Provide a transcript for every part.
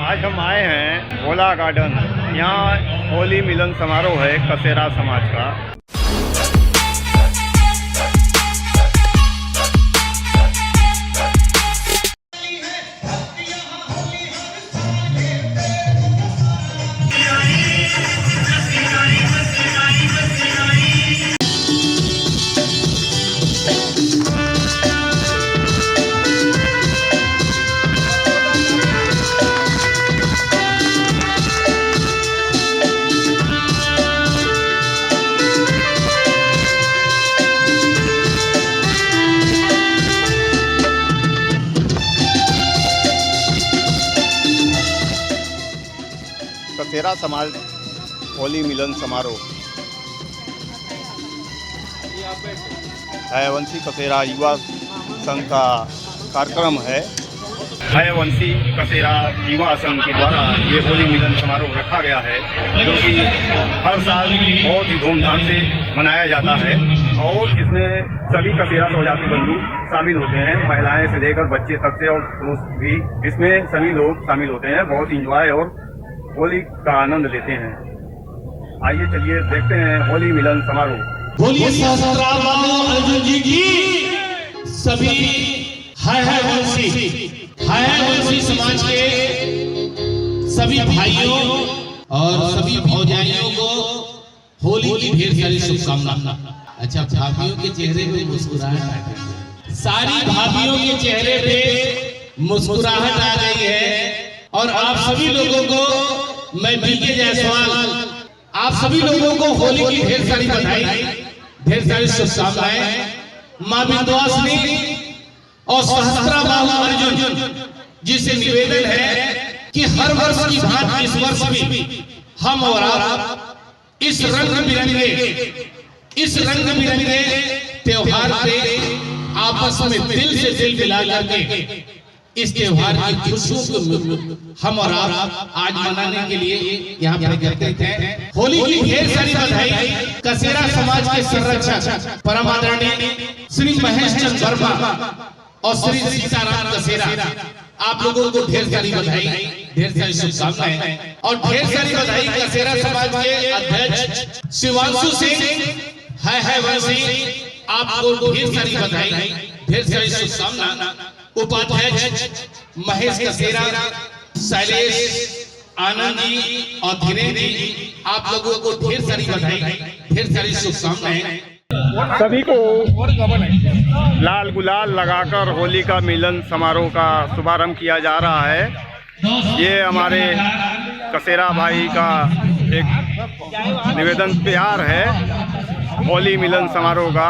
आज हम आए हैं भोला गार्डन। यहाँ होली मिलन समारोह है कसेरा समाज का। कसेरा समाज होली मिलन समारोह हयवंशी कसेरा युवा संघ का कार्यक्रम है। हयवंशी कसेरा युवा संघ के द्वारा ये होली मिलन समारोह रखा गया है, जो कि हर साल बहुत ही धूमधाम से मनाया जाता है और इसमें सभी कसेरा स्वजाति बंधु शामिल होते हैं। महिलाएं से लेकर बच्चे तक से और पुरुष भी इसमें सभी लोग शामिल होते हैं। बहुत इंजॉय और होली का आनंद लेते हैं। आइए चलिए देखते हैं होली मिलन समारोह। बोलिए सहस्त्रार बाबू अर्जुन जी की सभी हयवंशी समाज के सभी भाइयों और सभी भौजाइयों को होली की ढेर सारी शुभकामनाएं। अच्छा, भाभियों के चेहरे पे मुस्कुराहट, सारी भाभियों के चेहरे पे मुस्कुराहट आ रही है। और आप सभी लोगों को मैं बीके जायसवाल, आप सभी लोगों को होली की ढेर सारी बधाई, ढेर सारी शुभकामनाएं। मां विंध्यवासिनी और सहस्त्राबाहु अर्जुन जी से निवेदन है कि हर वर्ष की भांति इस वर्ष भी हम और आप इस रंग बिरंगे त्योहार पे आपस में दिल से दिल मिला करके इस त्योहार की खुशियों को हम और आप आज मनाने के लिए यहाँ पे एकत्रित हैं। होली की ढेर सारी बधाई। कसेरा समाज के संरक्षक परम आदरणीय श्री महेश चंद्र वर्मा और श्री सीताराम कसेरा, आप लोगों को ढेर सारी बधाई, ढेर सारी शुभकामनाएं और ढेर सारी बधाई। कसेरा समाज के अध्यक्ष शिवांशु सिंह हयवंशी, आपको ढेर सारी बधाई, ढेर सारी शुभकामनाएं। उपाध्यक्ष महेश कसेरा, शैलेश आनंद जी और धीरेन्द्र जी, आप लोगों को ढेर सारी बधाई, ढेर सारी शुभकामनाएं। सभी को लाल गुलाल लगाकर होली का मिलन समारोह का शुभारंभ किया जा रहा है। ये हमारे कसेरा भाई का एक निवेदन प्यार है होली मिलन समारोह का।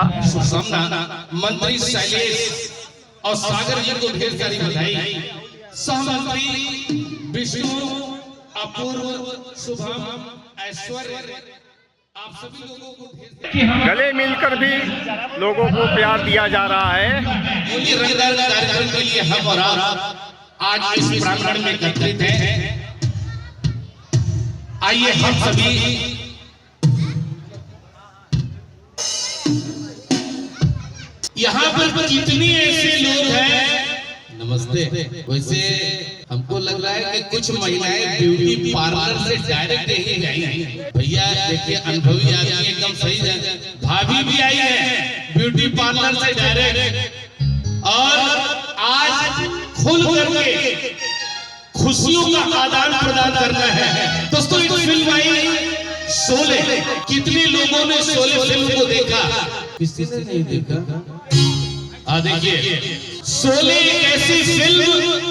मंत्री शैलेश और सागर जी को ढेर सारी बधाई। सहमंत्री विष्णु, अपूर्व, शुभम, ऐश्वर्य, आप सभी लोगों को गले मिलकर भी लोगों को प्यार दिया जा रहा है। रंगदार कार्यक्रम के लिए हम और आप आज इस प्रांगण में एकत्रित हैं। आइए हम सभी यहाँ पर जितनी ऐसे लोग हैं, नमस्ते। वैसे हमको लग रहा है कि कुछ महिलाएं ब्यूटी पार्लर से डायरेक्ट ही गई। भैया देखिए, अनुभवी आदमी एकदम सही है। भाभी भी आई है ब्यूटी पार्लर से डायरेक्ट और आज खुल करके खुशियों का आदान प्रदान करना है। दोस्तों, एक फिल्म आई शोले, कितने लोगों ने शोले फिल्म को देखा? किसी ने नहीं देखा? देखिए, शोले एक ऐसी फिल्म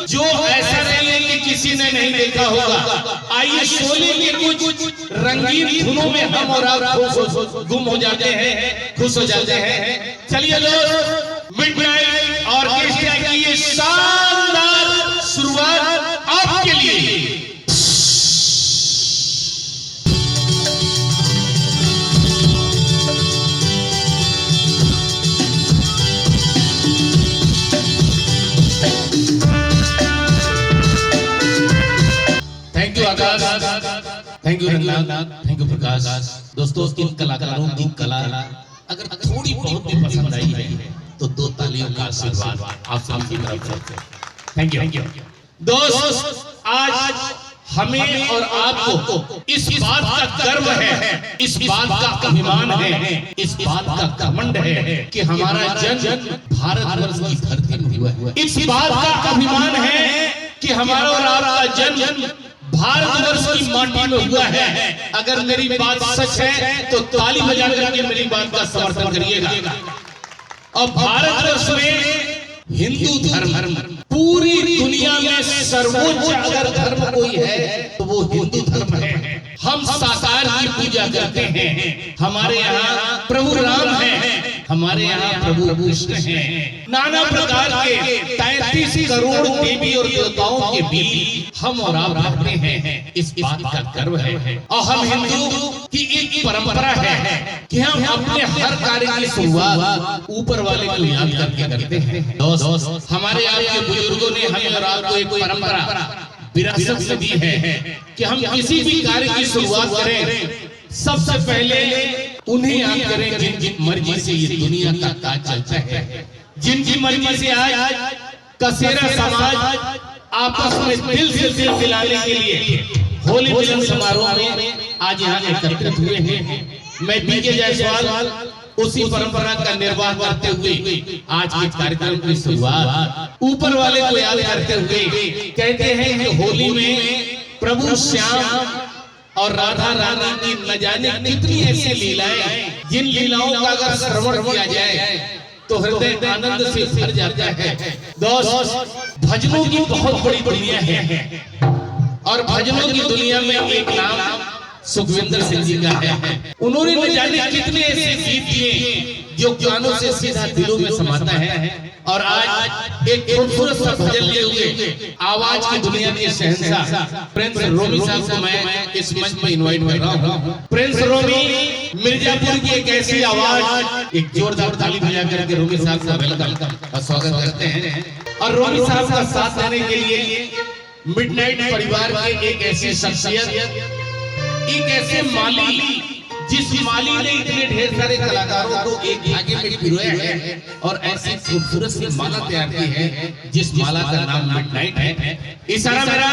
जो ऐसा नहीं है कि किसी ने नहीं देखा होगा। आइए शोले के कुछ रंगीन धुनों में हम और आप गुम हो जाते हैं, खुश हो जाते हैं। चलिए लोग, मिडनाइट ऑर्केस्ट्रा की ये शानदार शुरुआत आपके लिए। Thank you Ranganath, thank you Prakash. दोस्तों, इन कलाकारों की कला अगर थोड़ी बहुत भी पसंद आई है तो दो तालियों का आशीर्वाद आप सबकी तरफ से। Thank you. दोस्त, आज हमें और आपको इस बात का गर्व है, इस बात का अभिमान है, इस बात का घमंड है कि हमारा जन्म भारतवर्ष की धरती में हुआ है। इस बात का अभिमान है कि हमारा और आपका जन्म भारतवर्ष की माटी में हुआ है। अगर मेरी बात सच है तो ताली बजा करके मेरी बात का समर्थन करिएगा। और भारतवर्ष में हिंदू धर्म पूरी दुनिया में सर्वोच्च अगर धर्म कोई है तो वो हिंदू धर्म है। हम साकार की पूजा करते हैं। हमारे यहाँ प्रभु राम हैं, हमारे यहाँ प्रभु कृष्ण हैं। नाना प्रकार के 33 करोड़ देवी और देवताओं के बीच हम और आप रहते हैं। इस बात का गर्व है। और हम हिंदू की एक परंपरा है कि हम अपने हर कार्य की शुरुआत ऊपर वाले को याद करके करते हैं। दोस्त, हमारे आपके बुजुर्गों ने हमें और आपको एक परंपरा विरासत में दी है कि हम किसी भी कार्य की शुरुआत करें सबसे पहले उन्हें याद करें जिनकी मर्जी से ये दुनिया का काज चलता है, जिनकी मर्जी से आज कसेरा समाज आपस में दिल से दिल मिलाने के लिए होली मिलन समारोह में आज यहाँ एकत्रित हुए हैं। मैं बीके जायसवाल उसी परंपरा का निर्वाह करते हुए आज के कार्यक्रम की शुरुआत ऊपर वाले को याद करते हुए कहते हैं कि होली में प्रभु श्याम और राधा रानी की न जाने कितनी ऐसी लीलाएं, जिन लीलाओं का अगर श्रवण किया जाए तो हृदय आनंद से भर जाता है। दोस्त, भजनों की बहुत बड़ी दुनिया है और भजनों की दुनिया में एक नाम सुखविंदर सिंह जी का है। उन्होंने न जाने कितने ऐसे गीत दिए जो गानों से सीधा दिलों में समाता है। और आज एक खूबसूरत सा भजन लिए हुए आवाज की दुनिया के शहंशाह प्रिंस रोमी साहब को मैं इस मंच पर इनवाइट कर रहा हूँ। प्रिंस रोमी मिर्जापुर की एक ऐसी आवाज, एक जोरदार ताली बजा करके रोमी साहब का वेलकम और स्वागत करते हैं। और रोमी साहब का साथ देने के लिए मिडनाइट परिवार के एक ऐसी शख्सियत, एक ऐसे माली जिस माली ने इतने ढेर सारे कलाकारों को एक धागे में पिरोया है और ऐसी खूबसूरत सी माला तैयार की है जिस माला का नाम मिडनाइट है। इशारा मेरा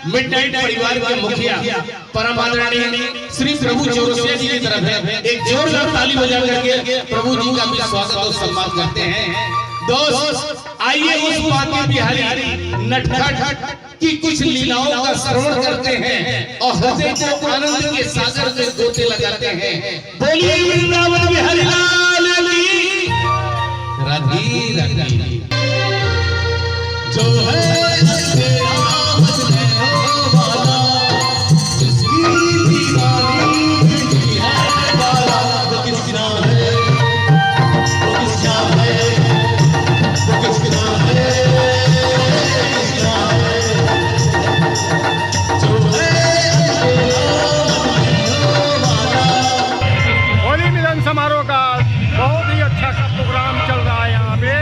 मिडनाइट परिवार के मुखिया परम आदरणीय श्री प्रभु चौरसिया जी की तरफ है। एक जोरदार ताली बजा करके प्रभु जी का भी स्वागत और सम्मान करते हैं। दोस्त, आइए उस बाके बिहारी नटखट की कुछ लीलाओं का श्रवण करते हैं और हृदय को आनंद के सागर में गोते लगाते हैं। बोलिए वृंदावन बिहारी लाल की राधे राधे। जो है समारोह का बहुत ही अच्छा सा प्रोग्राम चल रहा है यहाँ पे।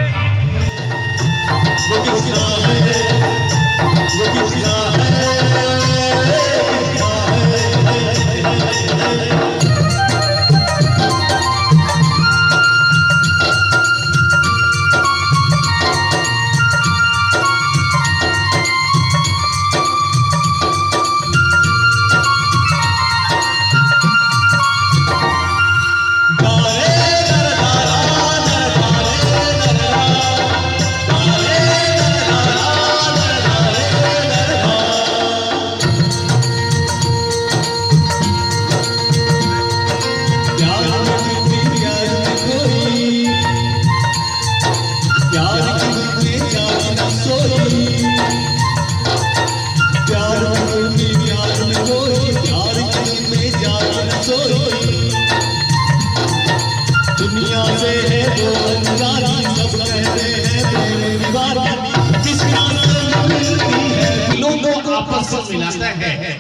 मिलाता है।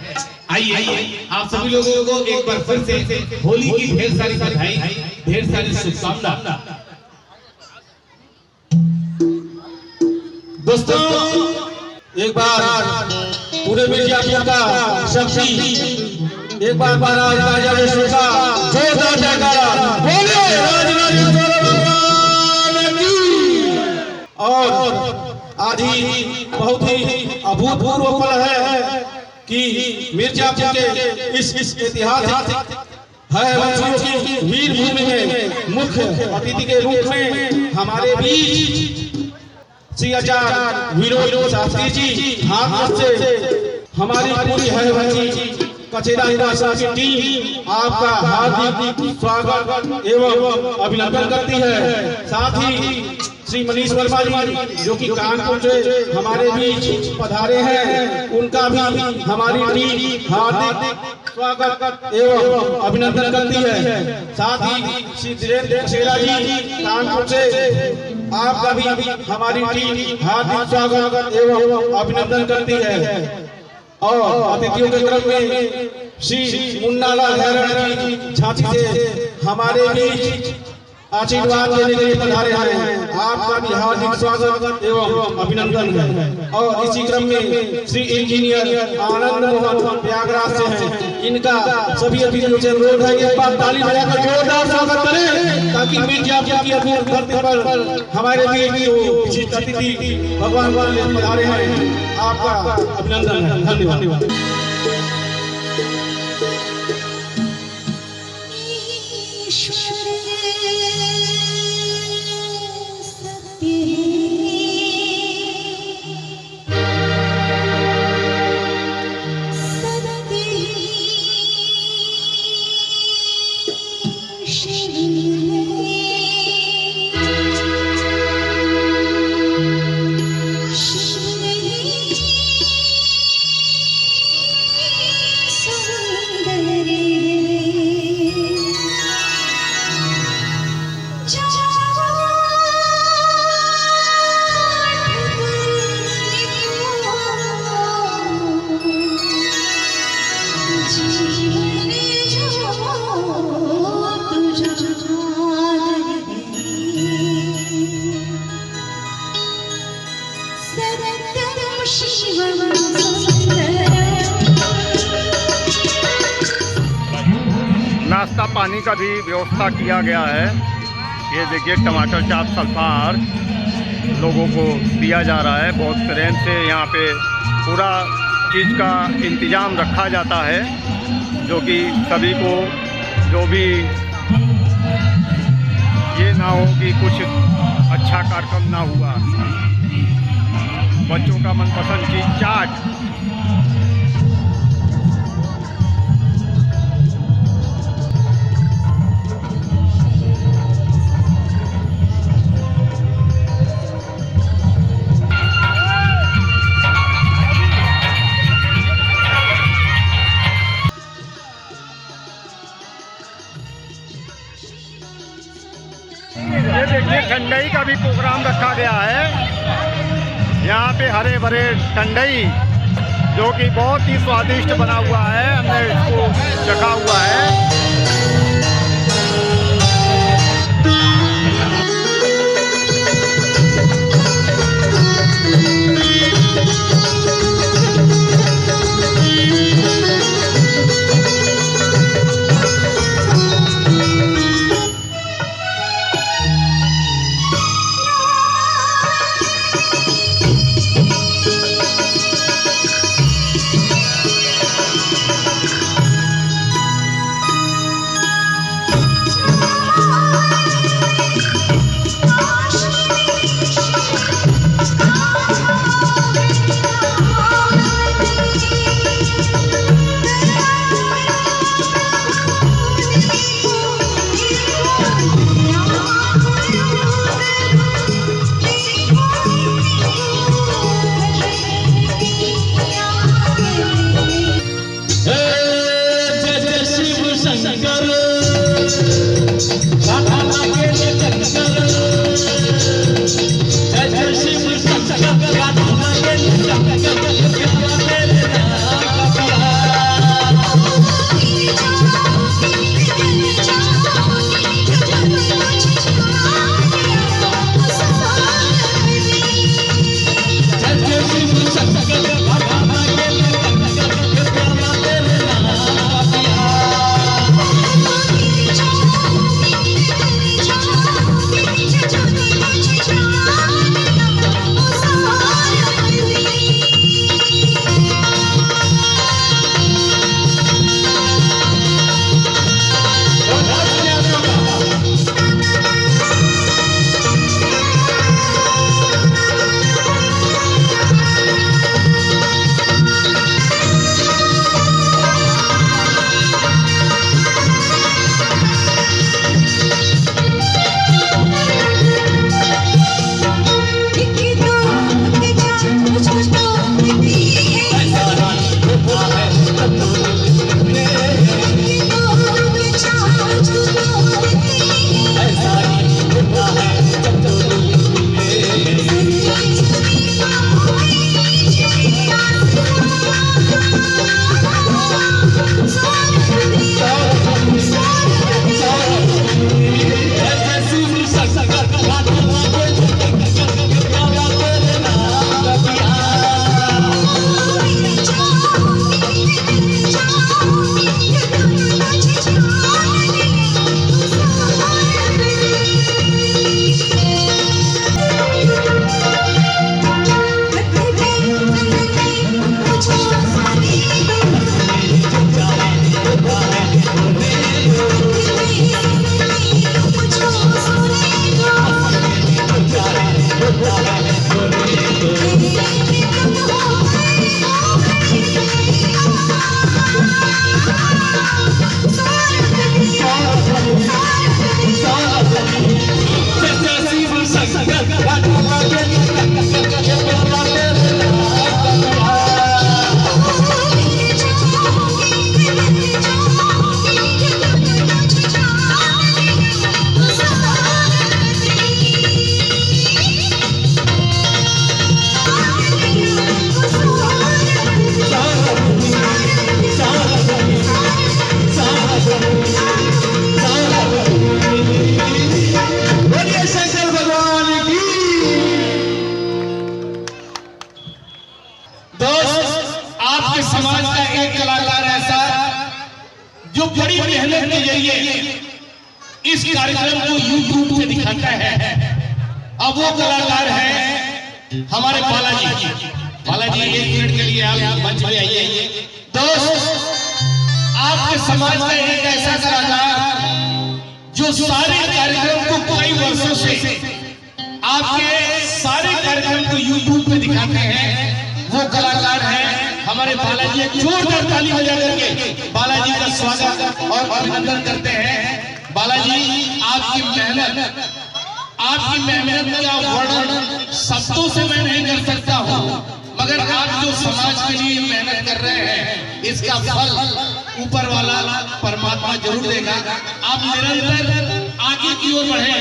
आइए आप सभी लोगों को एक बार फिर से होली की ढेर सारी बधाई, ढेर सारी शुभकामना। दोस्तों, एक बार पूरे मिर्जापुर का शक्ति, एक बार महाराज राजा विष्णु का जोरदार जयकारा बोले राजराजेश्वर भगवान की। और आज ही बहुत ही अभूतपूर्व पल है कि मिर्जापुर के इस ऐतिहासिक है वंशियों की वीर भूमि में मुख्य अतिथि के रूप में हमारे बीच श्री आचार्य विनोद शास्त्री जी हाथ से हमारी पूरी है वंशी कचेरा निवासी की टीम आपका हार्दिक स्वागत एवं अभिनंदन करती है। साथ ही श्री मनीष वर्मा जी जो कि कानपुर से हमारे बीच पधारे हैं, उनका भी हमारी टीम हार्दिक स्वागत एवं अभिनंदन करती है। साथ ही श्री धीरेन्द्र शेरा जी कानपुर से आपका भी हमारी टीम हार्दिक स्वागत एवं अभिनंदन करती है। और अतिथियों के क्रम में श्री मुन्नालाल हैराना जी झांसी से हमारे बीच आशीर्वाद देने के लिए पधारे हैं, आपका भी हार्दिक स्वागत एवं अभिनंदन है। और इसी क्रम में श्री इंजीनियर आनंद मोहन प्रयागराज से हैं, इनका सभी अतिथियों से अनुरोध है एक बार ताली बजाकर जोरदार स्वागत करें ताकि मिर्जापुर की अपूर्व धरती पर हमारे बीच विशिष्ट अतिथि भगवान पधारे हैं, आपका अभिनंदन है। धन्यवाद। नाश्ता पानी का भी व्यवस्था किया गया है। ये देखिए टमाटर चाट सल्फार लोगों को दिया जा रहा है। बहुत प्रेम से यहाँ पे पूरा चीज़ का इंतज़ाम रखा जाता है, जो कि सभी को जो भी ये ना हो कि कुछ अच्छा कार्यक्रम ना हुआ। बच्चों का मनपसंद चीज़ चाट। ये देखिए ठंडई का भी प्रोग्राम रखा गया है। यहाँ पे हरे भरे ठंडई जो कि बहुत ही स्वादिष्ट बना हुआ है, हमने इसको चखा हुआ है। आपके समाज का एक कलाकार ऐसा जो बड़ी मेहनत के जरिए इस कार्यक्रम को YouTube पे दिखाता है। अब वो कलाकार है हमारे बालाजी। बालाजी 1 मिनट के लिए आप मंच पे आइए। दोस्त, आपके समाज का एक ऐसा कलाकार जो सारे कार्यक्रम को कई वर्षों से आपके सारे कार्यक्रम को YouTube पे दिखाते हैं, वो कलाकार है हमारे बालाजी। जोरदार ताली बजा करके बालाजी का स्वागत और अभिनंदन करते हैं। बालाजी, आपकी मेहनत का वर्णन शब्दों से मैं नहीं कर सकता हूँ, मगर आप जो समाज के लिए मेहनत कर रहे हैं, इसका फल ऊपर वाला परमात्मा जरूर देगा। आप निरंतर आगे की ओर बढ़े,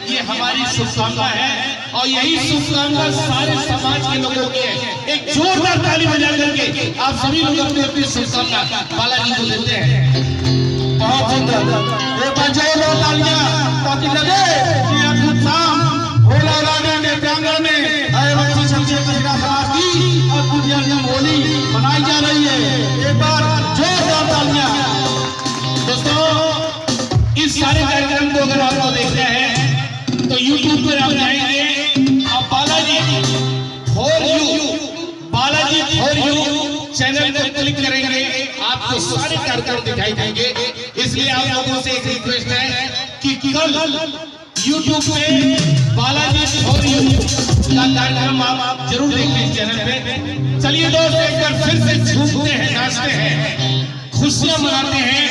ये हमारी शुभकामना है और यही शुभकामना सारे समाज के लोगों की है। एक जोरदार ताली बजा करके आप सभी लोग अपनी अपनी शुभकामना बालाजी को देते हैं। बहुत सुंदर, एक बार जोरदार तालियां ताकि लगे कि अद्भुत शाम भोला राजा के प्रांगण में हरिवंशी क्षत्रिय कसेरा समाज की अद्भुत यज्ञ होली मनाई जा रही है। एक बार जोरदार तालियां। दोस्तों, इस सारे कार्यक्रम को अगर आप देखते हैं तो YouTube पर आप जाएंगे और बालाजी फॉर यू चैनल पर क्लिक करेंगे, आपको सारे कार्यक्रम दिखाई देंगे। इसलिए आप लोगों से एक रिक्वेस्ट है कि कल YouTube पे बालाजी फॉर यू का कार्यक्रम आप जरूर देखें इस चैनल पे। चलिए दोस्त, एक बार फिर से झूमते हैं, नाचते हैं, खुशियां मनाते हैं।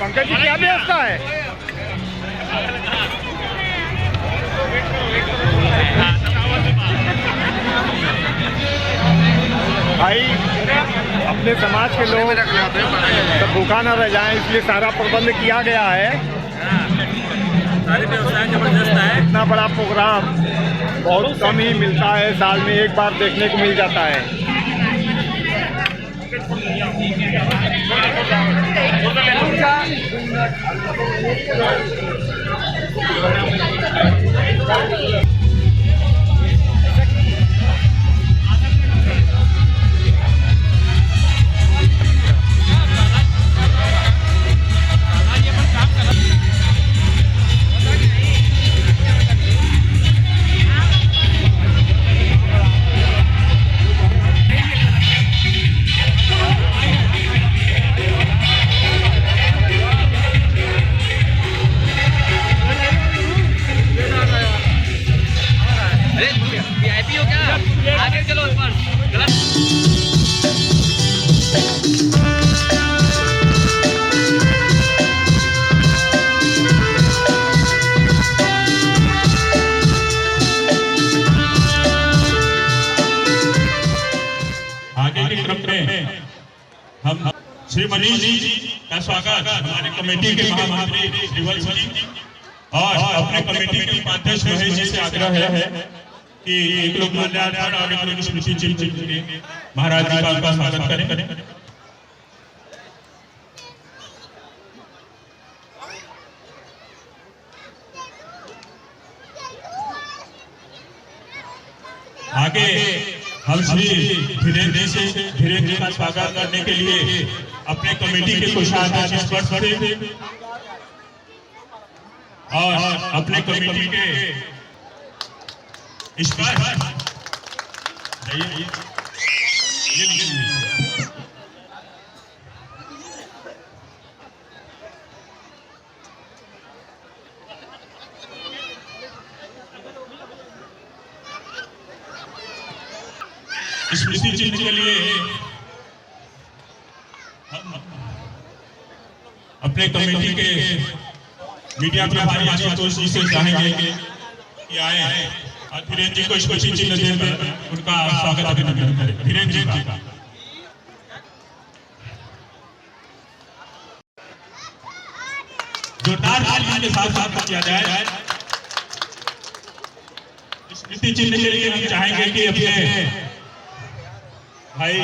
पंकज जी, क्या व्यवस्था है? भाई, अपने समाज के लोग सब भूखा न रह जाएं, इसलिए सारा प्रबंध किया गया है। सारी व्यवस्थाएं जबरदस्त है। इतना बड़ा प्रोग्राम बहुत कम ही मिलता है, साल में एक बार देखने को मिल जाता है। VIP हो क्या? आगे चलो इस पर। आगे के क्रम में हम श्री मनीष जी का स्वागत हमारे कमेटी के महामंत्री श्री वत्स जी और अपने कमेटी के उपाध्यक्ष महेश जी से आग्रह है कि एक लोग माल्यार्पण और एक लोग स्मृति चिन्ह के महाराज जी का उनका स्वागत करें। आगे हम श्री धीरेन्द्र जी का स्वागत करने के लिए अपने कमेटी के कोषाध्यक्ष स्पर्श थे और अपने कमेटी के स्पर्श स्मृति चिन्ह के लिए हम अपने कमेटी के मीडिया प्रभारी आशुतोष जी से चाहेंगे कि आए और धीरेन्द्र जी को स्मृति चिन्ह देकर उनका स्वागत अभिनंदन करें। धीरेन्द्र जी का जोरदार तालियों के साथ स्वागत किया जाए। स्मृति चिन्ह के लिए हम चाहेंगे कि अपने भाई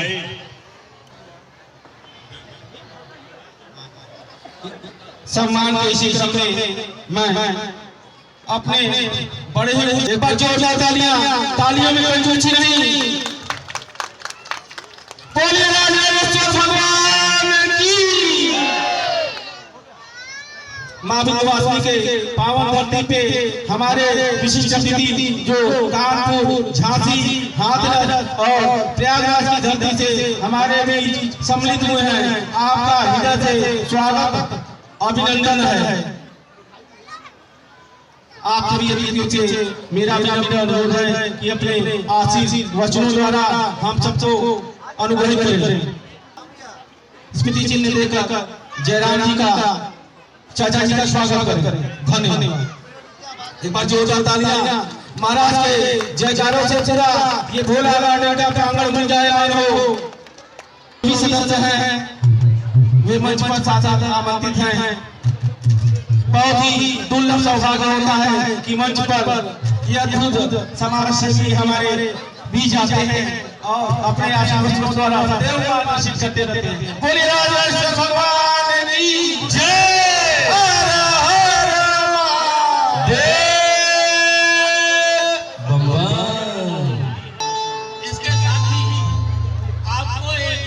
सम्मान के इसी क्रम में मैं अपने बड़े एक बार जोरदार तालियों में कोई कुछ नहीं। बोलिए राजेश्वर भगवान की। मां विंध्यवासिनी के पावन धरती पे हमारे विशिष्ट अतिथि जो कानपुर, झांसी, हाथरस और प्रयागराज की धरती से हमारे बीच सम्मिलित हुए हैं, आपका हृदय से स्वागत अभिनंदन है। आप सभी अतिथियों से मेरा विनम्र अनुरोध है कि अपने आशीष वचनों द्वारा हम सबको अनुग्रहित करें। स्मृति चिन्ह देकर जयराम जी का, चाचा जी का स्वागत करें। धन्यवाद। एक बार जोरदार तालियां महाराज के जयकारों से पूरा ये भोला गार्डन प्रांगण बन जाए हो। भी सदस्य हैं वे मंच पर साथ आमंत्रित हैं। बहुत ही दुर्लभ सौभाग्य होता है कि मंच पर यह अद्भुत समारोह से हमारे बीच आते हैं और अपने आशीर्वादों द्वारा देव को आशीर्वाद करते रहते हैं। बोलिए राजेश्वर भगवान की जय। हर हर महादेव। इसके साथ ही आपको एक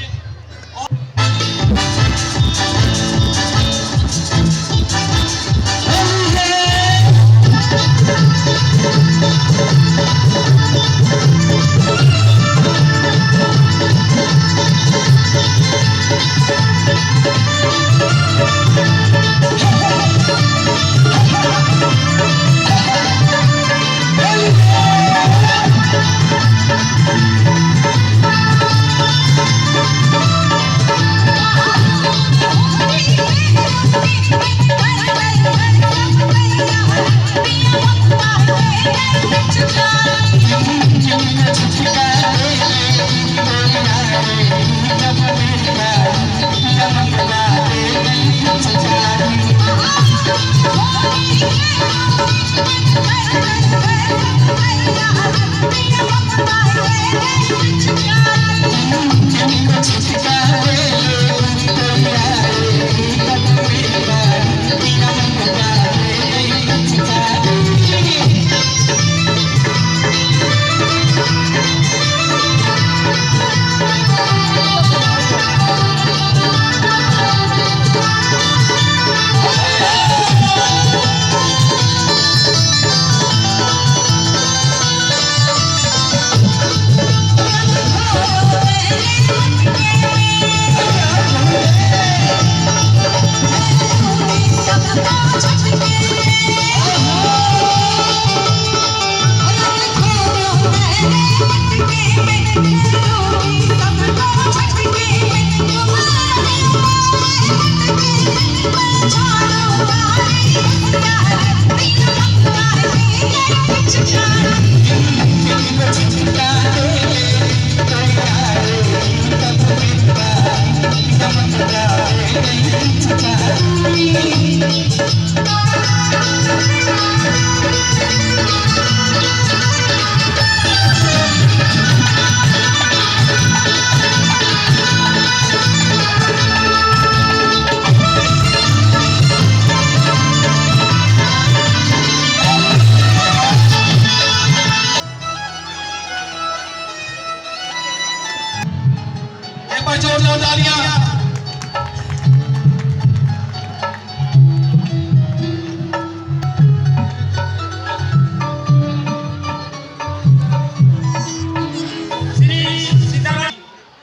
जोरदार तालियां।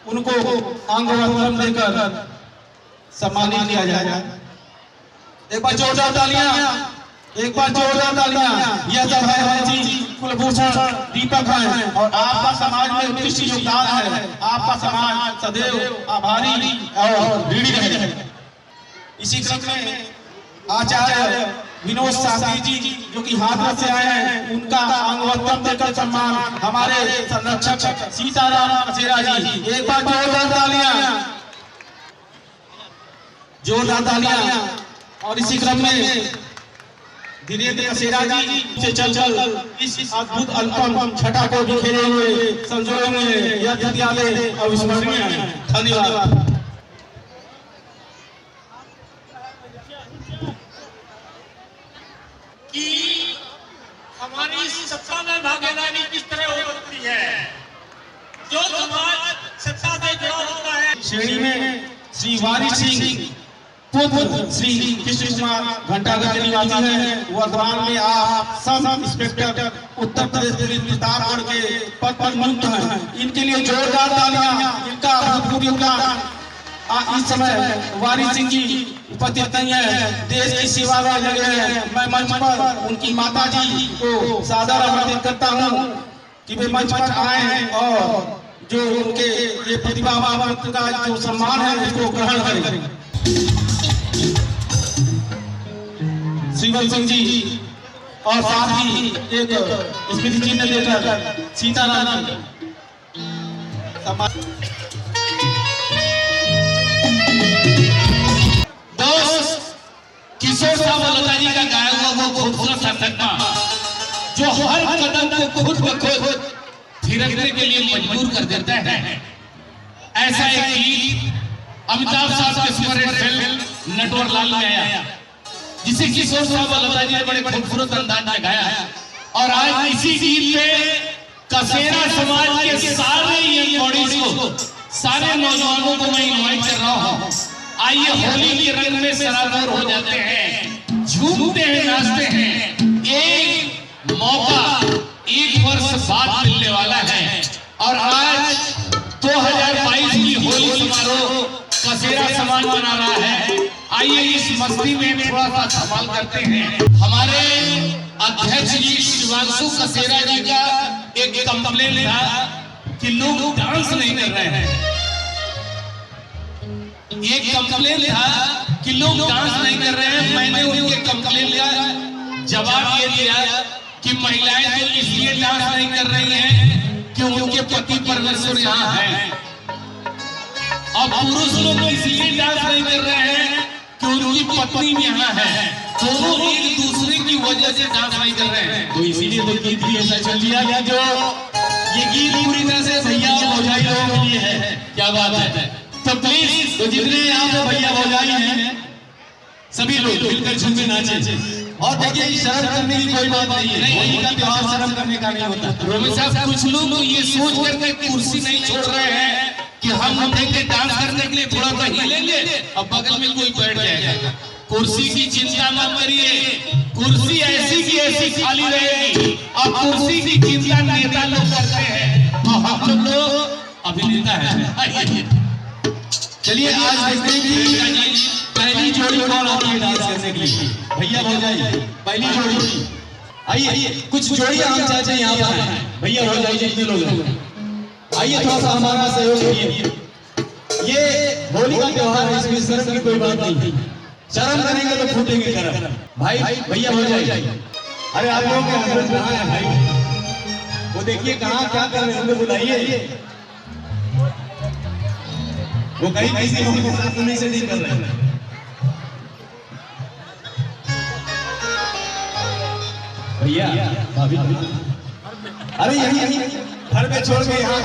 उनको अंगवस्त्रम देकर सम्मानित किया जाएगा। एक बार जोरदार तालियां, एक बार जोरदार तालियां। यह सब है जी कुलभूषण दीपक हैं और आपका समाज में उत्कृष्ट योगदान है। आपका समाज सदैव आभारी और ऋणी रहे। इसी क्रम में आचार्य विनोद शास्त्री जी जो कि हाथरस से आए हैं, उनका अंगवस्त्रम देकर सम्मान हमारे संरक्षक सीताराम कसेरा जी। एक बार जोरदार तालियां। और इसी क्रम में धीरेन्द्र कसेरा जी से चलकर इस अद्भुत अनुपम छटा को बिखेरे हुए संजोए हुए यह विद्यालय अविस्मरणीय है। धन्यवाद। कि हमारी सत्ता में भागीदारी किस तरह हो सकती है। जो समाज सत्ता से जुड़ा होता है। श्रेणी में श्री वारी सिंह पुत्र श्री कृष्ण कुमार घंटाघर के निवासी हैं। वर्तमान में आप sub inspector Uttar Pradesh police Pratapgarh के पद पर नियुक्त हैं। इनके लिए जोरदार तालियां। इनका अभूतपूर्व योगदान। इस समय वारी सिंह जी उपस्थित नहीं है, देश की सेवा में लगे हैं। मैं मंच पर उनकी माता जी को सादर आमंत्रित करता हूँ कि वे मंच पर आए और जो उनके ये प्रतिभावान का जो सम्मान है उसको ग्रहण करें। श्रीवल सिंह जी और साथ ही एक स्मृति चिन्ह देकर सीताराम किशोर साहब लता जी का गाया हुआ वो खूबसूरत सा सदमा जो हर कदम को खुद ब खुद थिरकने के लिए मजबूर कर देता है। ऐसा एक गीत अमिताभ साहब के सुपरहिट फिल्म नटवर लाल में आया, जिसे किशोर साहब लता जी ने बड़े खूबसूरत अंदाज में गाया। और आज इसी गीत पे कसेरा समाज के सारे यंग बॉडीज को, सारे नौजवानों को मैं इनवाइट कर रहा हूँ। आइए होली के रंग में सराबोर हो जाते हैं, झूमते हैं, नाचते हैं। एक मौका एक वर्ष बाद मिलने वाला है और आज 2022 की होली समारोह कसेरा समाज मना रहा है। आइए इस मस्ती में थोड़ा सा धमाल करते हैं। हमारे अध्यक्ष जी शिवांशु कसेरा जी का एक कंप्लेन था कि लोग डांस नहीं कर रहे हैं। एक कंप्लेन था कि लोग डांस नहीं कर रहे हैं। मैंने उनके कंप्लेन का जवाब ये दिया कि महिलाएं तो इसलिए डांस नहीं कर रही हैं कि उनके पति परमेश्वर यहाँ हैं, और पुरुष लोग इसलिए डांस नहीं कर रहे हैं कि उनकी पत्नी यहाँ है। दोनों एक दूसरे की वजह से डांस नहीं कर रहे हैं। तो इसीलिए तो गीत भी ऐसा चल दिया गया। जो ये गीत पूरी तरह से भैया भौजाई लोगों के लिए है। क्या बात है। तो प्लीज तो जितने यहाँ पे भैया भौजाई हैं सभी लोग मिलकर झूमे नाचे। और देखिए शर्म करने की कोई बात नहीं है। होली का त्योहार शर्म करने का नहीं होता। रोमित साहब कुछ लोग ये सोच करके कुर्सी नहीं छोड़ रहे हैं कि हम उठेंगे डांस करने के लिए, थोड़ा सा हिलेंगे और बगल में कोई बैठ जाएगा। कुर्सी की चिंता मत करिए, कुर्सी ऐसी की ऐसी खाली रहेगी। और कुर्सी की चिंता नेता लोग करते हैं और हम लोग अभिनेता है। चलिए आज देखते हैं कि पहली जोड़ी कौन आती है डांस करने के लिए। भैया भौजाई पहली जोड़ी आइए। कुछ जोड़ियां हम चाहते हैं यहाँ पर भैया भौजाई जितने लोग हैं आइए थोड़ा सा हमारा सहयोग करिए। ये होली का त्योहार है, इसमें शर्म की कोई बात नहीं। शर्म करेंगे तो फूटेंगे करम। भाई भैया भौजाई अरे आप लोग के हस्बैंड कहाँ है भाई? वो देखिए कहाँ क्या कर रहे हैं, उनको बुलाइए। वो कहीं किसी के साथ नहीं से नहीं कर रहे हैं। भैया भाभी अरे यही घर में छोड़ के यहाँ।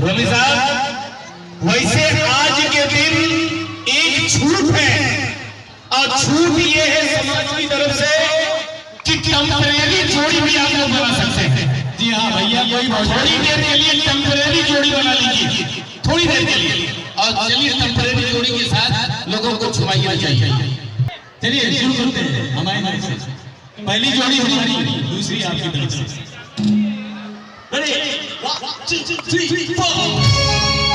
रोमी साहब वैसे आज के दिन एक छूट है और छूट ये है समाज की तरफ से कि टेम्परेरी जोड़ी भी आप लोग बना सकते हैं। जी हाँ भैया थोड़ी देर के लिए टेम्परेरी जोड़ी बना लीजिए, थोड़ी देर के लिए। और चलिए टेम्परेरी जोड़ी के साथ लोगों को छुपाइए चाहिए। चलिए शुरू करते हैं। हमारी पहली जोड़ी हमारी, दूसरी आपकी तरफ से। Ready? 1, 2, 3, 4.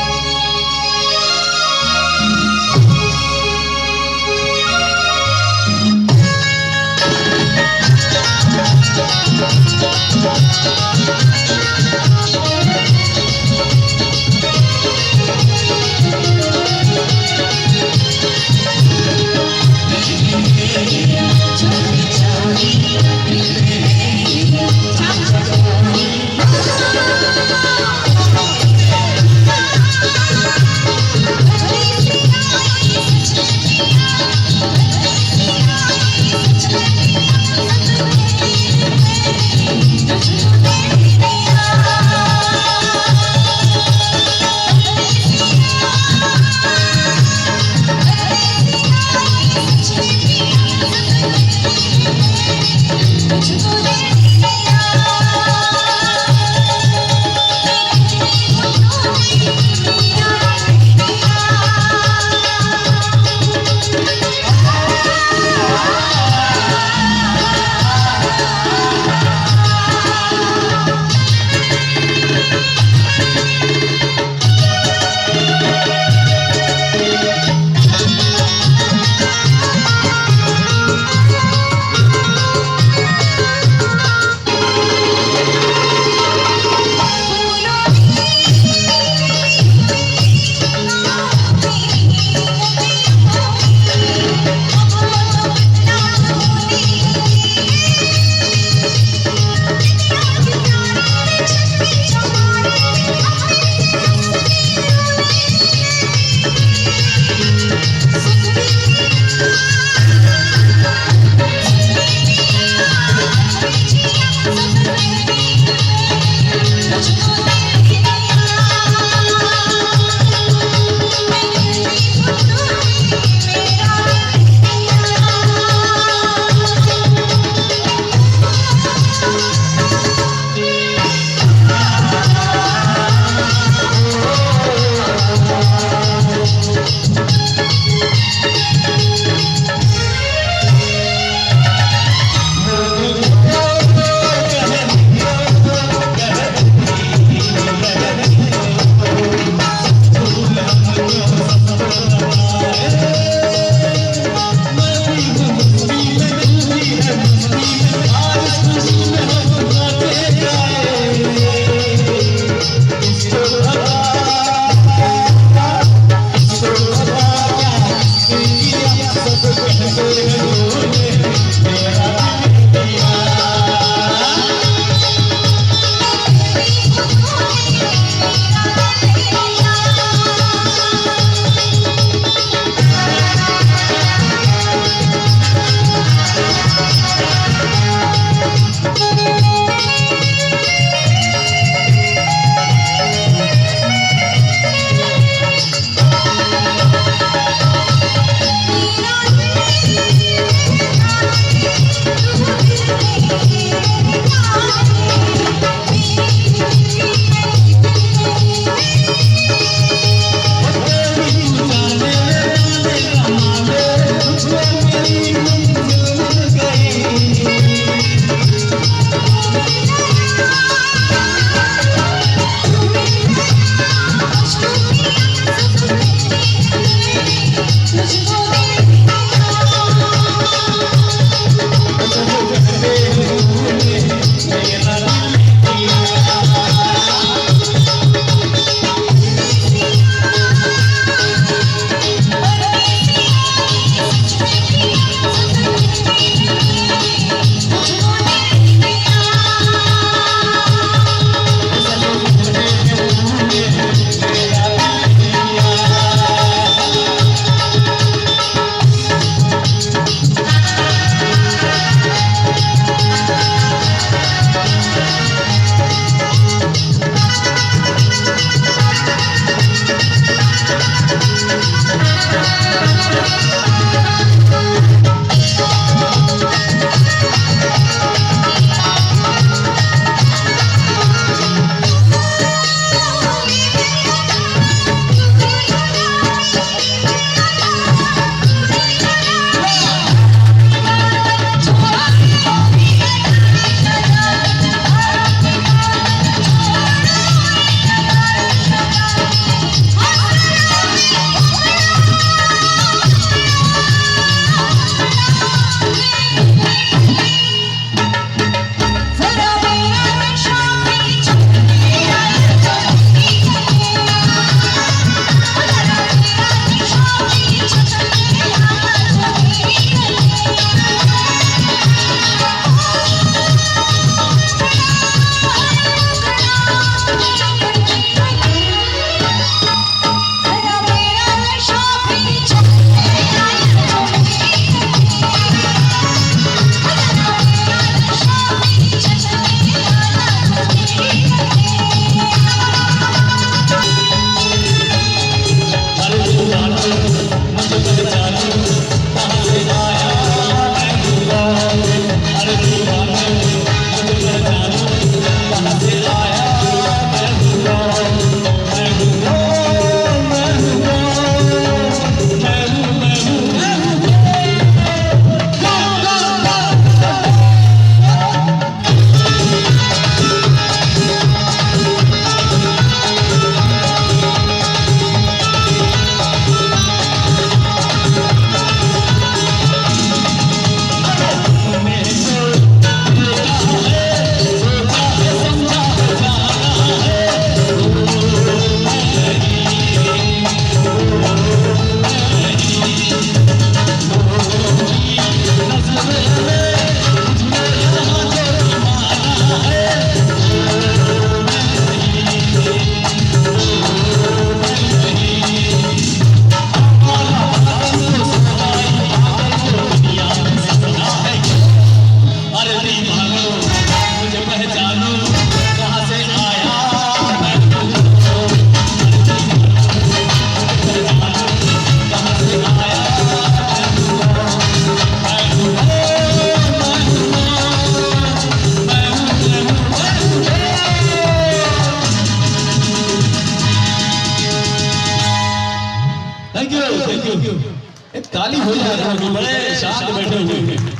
ताली हो जाए तो बड़े शांत बैठे हुए हैं।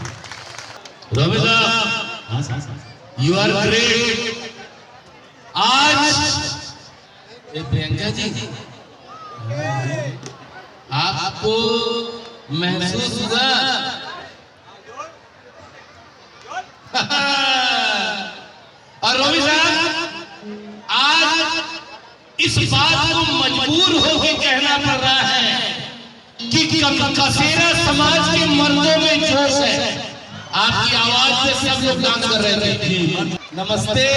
रवि साहब यू आर ग्रेट। आज प्रियंका जी आपको महसूस हुआ और रवि साहब आज इस बात को मजबूर होकर कहना पड़ रहा है कि कसेरा समाज के मर्दों में जोश है। आपकी आवाज से सब लोग डांस कर रहे थे। नमस्ते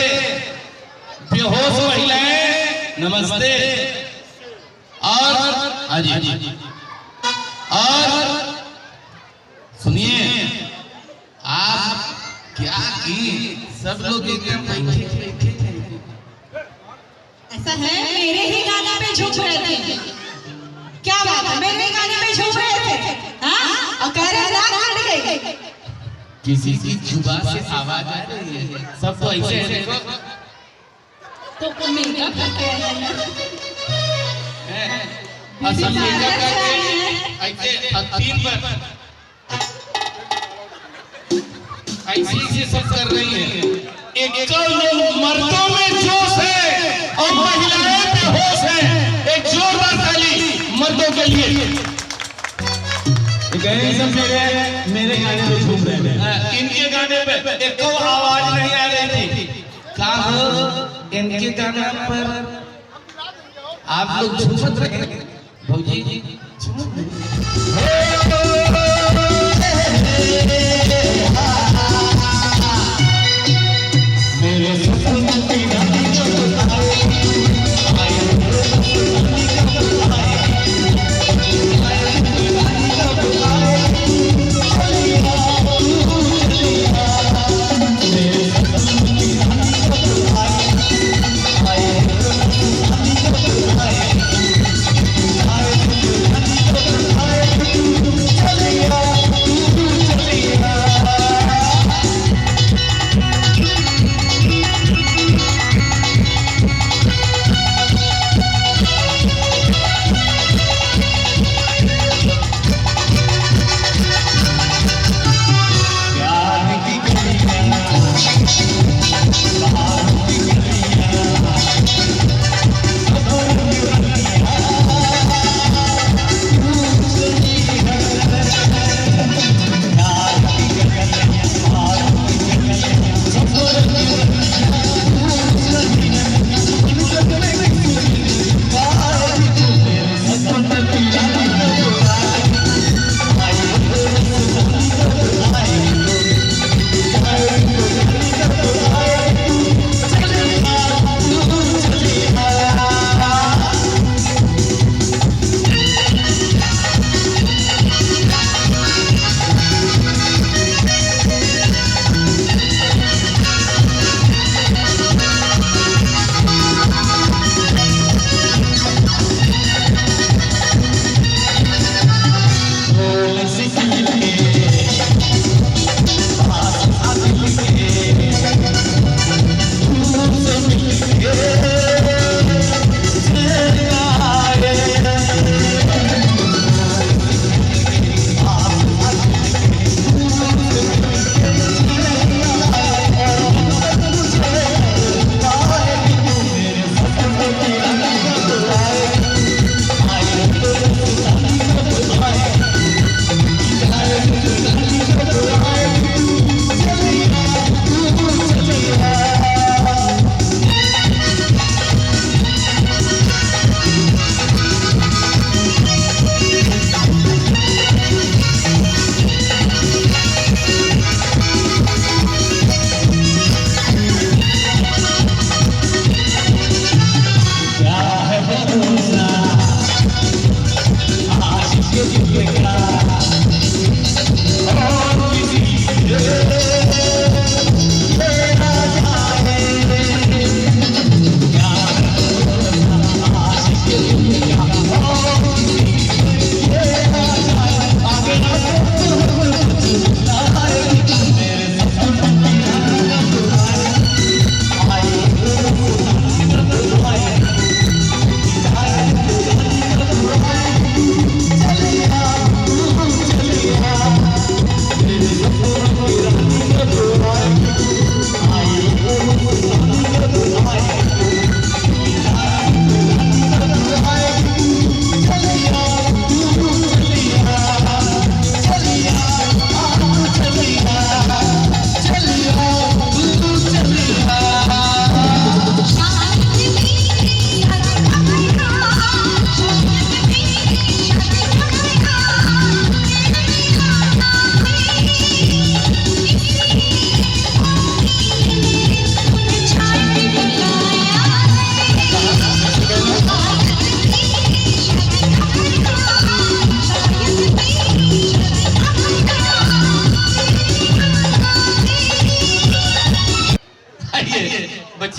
बेहोश महिलाएं, नमस्ते। और और सुनिए आप क्या की सब लोग एकदम बैठे ऐसा है मेरे ही गाने पे झूम रहे थे। क्या बात है, मेरे गाने पे झूम रहे थे हाँ? और कह रहे रात हट गई। किसी की जुबान से आवाज आ रही है, सब तो ऐसे है देखो। तो मेरा करके असम मेकअप करके ऐसे तीन पर ऐसे सब कर रही है। एक लोग मर्दों में जोश है और महिलाएं बेहोश है। एक जोरदार ताली मर्दों के लिए। सब मेरे गाने पे झूम रहे हैं। इनके गाने पे एक आवाज नहीं आ रही थी। कहा इनके गाने पर आप लोग झूमत रहे भौजी चल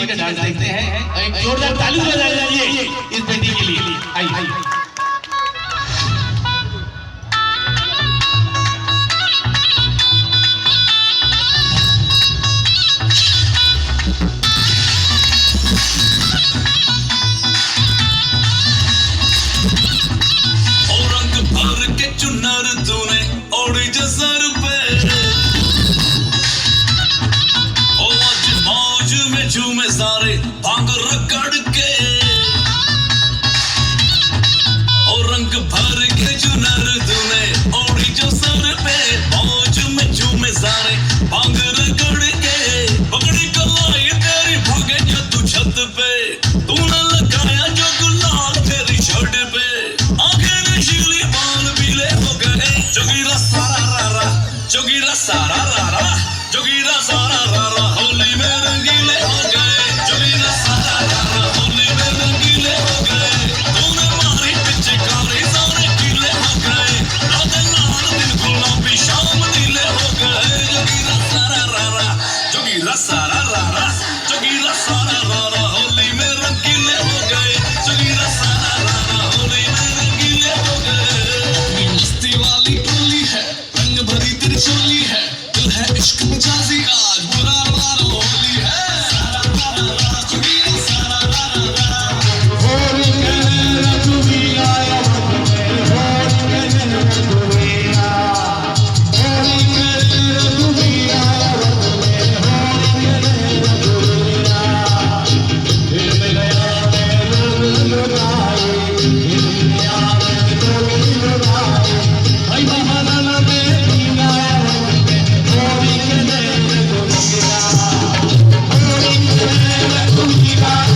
बच्ची का डांस देखते हैं और एक जोरदार ताली बजा दीजिए इस बेटी के लिए। आइए चुनर तूने ओढ़ी जसर पे ओ आज मौज में झूमे सारे भांग रगड़ के ओ रंग भर के चुनर तूने ओढ़ी जसर पे मौज में झूमे सारे भांग रगड़ के पकड़ी कलाई तेरी भागे जो तू छत पे तूने लगाया जो गुलाल तेरी शर्ट पे आंखें नशीली बाल पीले हो गए जोगीरा सारा रारा जोगीरा सारा रारा जोगीरा सारा रारा होली में रंगीले हो गए जोगीरा सारा रारा होली में रंगीले हो गए तूने मारी पीछे काले सारे कीले हो गए रात लाल दिन गुलाबी शाम नीले हो गए जोगीरा सारा रारा जोगीरा सारा रारा जोगीरा सारा रारा होली में रंगीले हो गए जोगीरा सारा रारा होली में रंगीले हो गए मस्ती वाली टोली है रंग भरी तेरी चोली है दिल है इश्क मजाजी आज बुरा वाला होली है सारा रारा जोगीरा सारा रारा होली कहने तू भी आया होली कहने तू भी आया होली कहने तू भी आया होली कहने तू भी आया दिल में गया मैं लुटाए दिल में गया मैं लुटाए आई बहाना में भी आया होली कहने तू भी आया होली कहने तू भी आया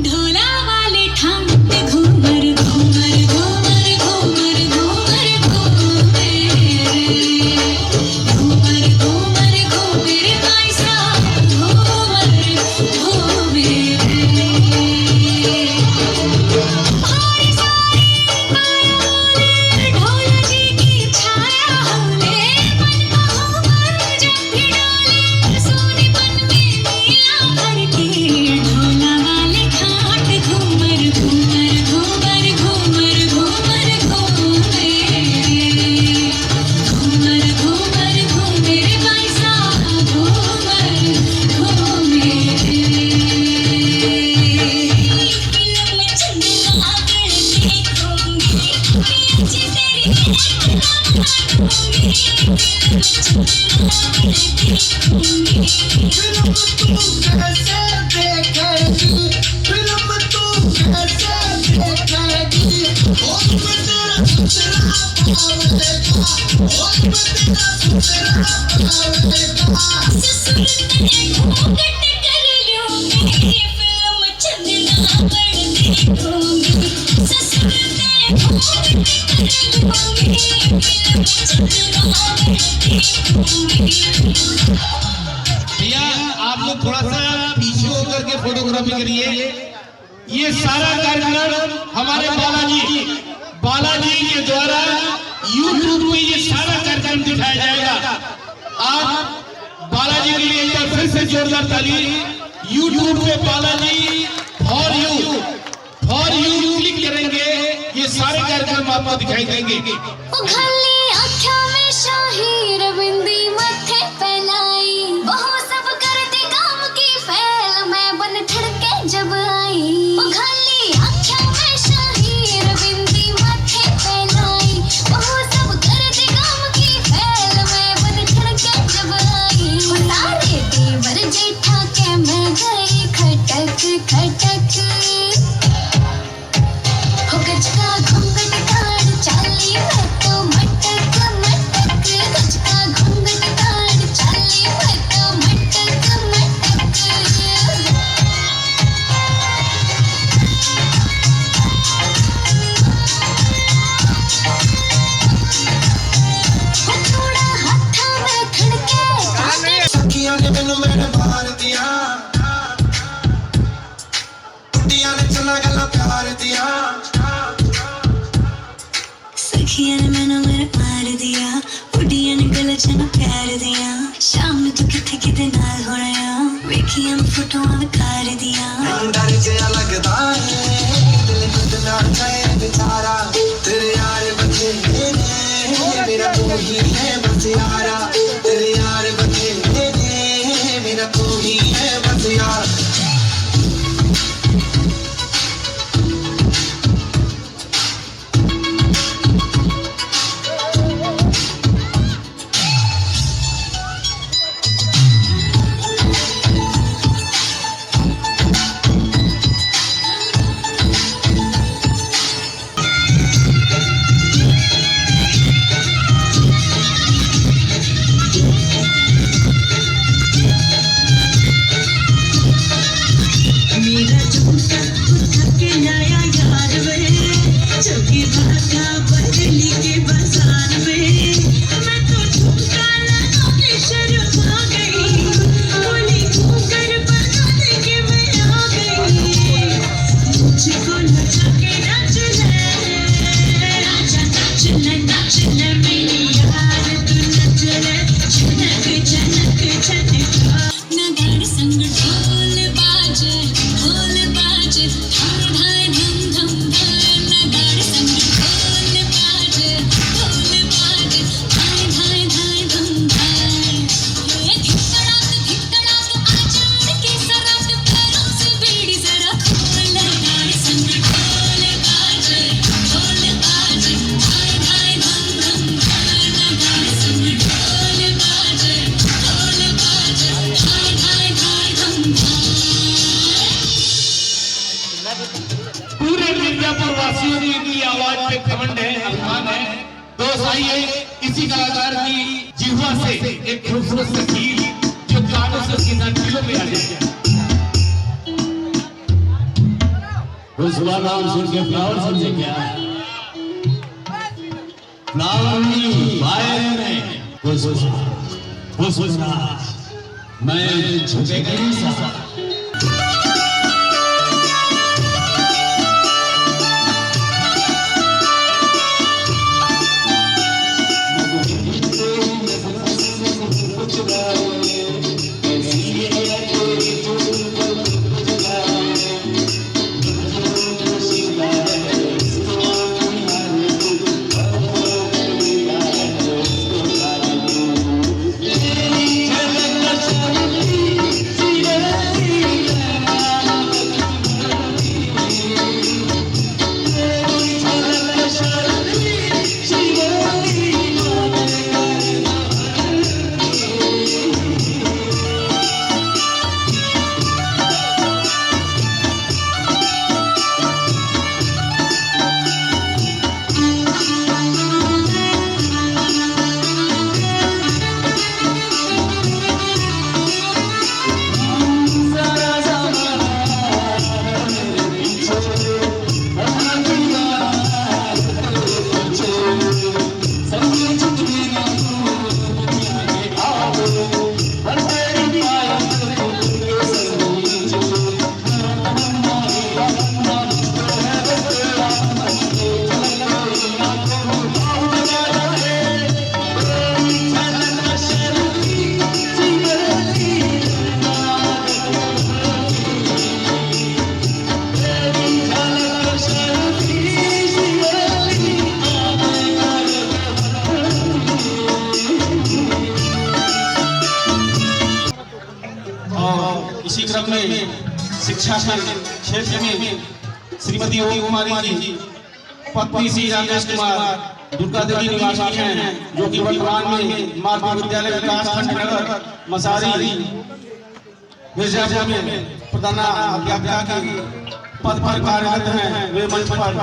ढोला वाले ठाम पे घूमर घूमर घूमर घूमर घूमर घूमे घूमर घूमर घूमर भाई साहब घूमर घूमे हमारी सारी माया ढोला जी की छाया होले मन को घूमर जब भी डाले सोनेपन में नीला भर के ढोला वाले घाट घूमर घूमर घूमर घूमर घूमर घूमे घूमर घूमर घूमर भाई साहब घूमर घूमे फिल्म में चंदा गढ़ देखूंगी अच्छी तेरी भैया आप लोग थोड़ा सा पीछे होकर के फोटोग्राफी करिए। ये सारा कार्यक्रम हमारे बालाजी के द्वारा YouTube पे ये सारा कार्यक्रम दिखाया जाएगा। आप बालाजी के लिए एक बार फिर से जोरदार ताली। YouTube पे बालाजी फॉर यू क्लिक करेंगे, ये सारे कार्यक्रम आपको दिखाई देंगे। उघली आँखों में शाही रविंदी मथे फैलाई बहु सब करती काम की फैल मैं बन ठड़के जब आई उघली आँखों में शाही रविंदी मथे फैलाई बहु सब करती काम की फैल मैं बन ठड़के जब आई सारे देवर जेठा के मैं गई खटक खटक हो गजका घूंघट काढ़ चाली मैं तो मटक जन प्यार दिया शाम ਨੂੰ ਤੂੰ ਕਿੱਥੇ ਕਿਤੇ ਨਾਲ ਹੋਣਾ ਵੇਖੀਆਂ ਫੋਟੋਆਂ ਵਿਖਾਰ ਦੀਆਂ डर जया लगदा है दिल बदला जाए बेचारा तेरे यार बथेरे ने मेरा तू ही है बस यारा तेरे यार बथेरे ने मेरा तू ही है बस यारा पूरे मिर्जापुर वासियों की इनकी आवाज पे घमंड है, अभिमान है। दोस्त आइए इसी कलाकार की जिह्वा से एक खूबसूरत सी गीत जो गानों से उसकी दिलों में आ जाए। उसका नाम सुन के फ्लावर समझे क्या? फ्लावर नहीं फायर में पुष्पा मैं झुकेगा नहीं साला। इसी क्रम में शिक्षा के क्षेत्र में श्रीमती ओम कुमारी जी पत्नी श्री राकेश कुमार दुर्गा देवी निवासी हैं, जो कि वर्तमान में माध्यमिक विद्यालय विकास खंड नगर मसारी मिर्जापुर में प्रधानाध्यापिका के पद पर कार्यरत हैं। वे मंच पर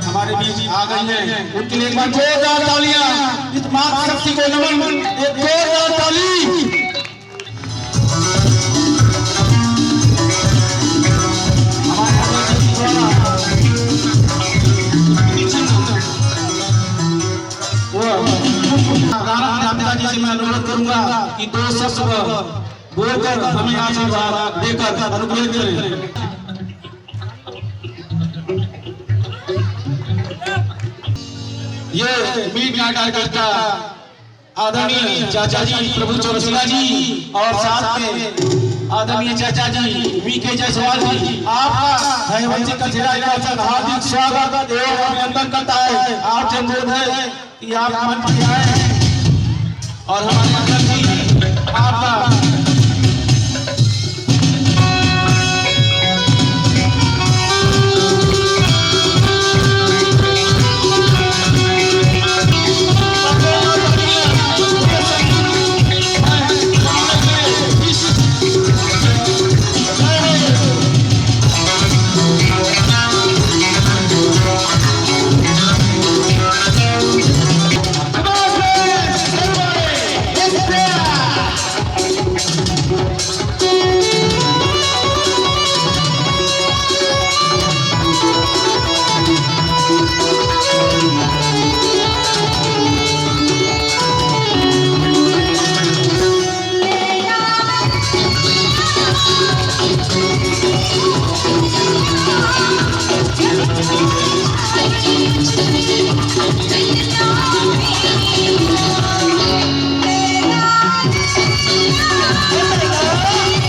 हमारे बीच आ गई हैं। उनके लिए एक बार जोरदार तालियां। इस मातृशक्ति को नमन, एक जोरदार ताली। प्रधानाध्यापिका जी से मैं अनुरोध करूंगा कि दो शब्द बोलकर हमें आशीर्वाद देकर अनुग्रहित करें। ये मीट नाटक का आदरणीय चाचा जी प्रभु चौरसिया जी और साथ में आदरणीय चाचा जी वीके जायसवाल जी, आपका हयवंशी का जिला निवासी हार्दिक स्वागत एवं अभिनंदन करता है। आपसे अनुरोध है कि आप मंच पर आए और हमारे अंदर जी आपका Yeah.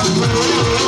हाँ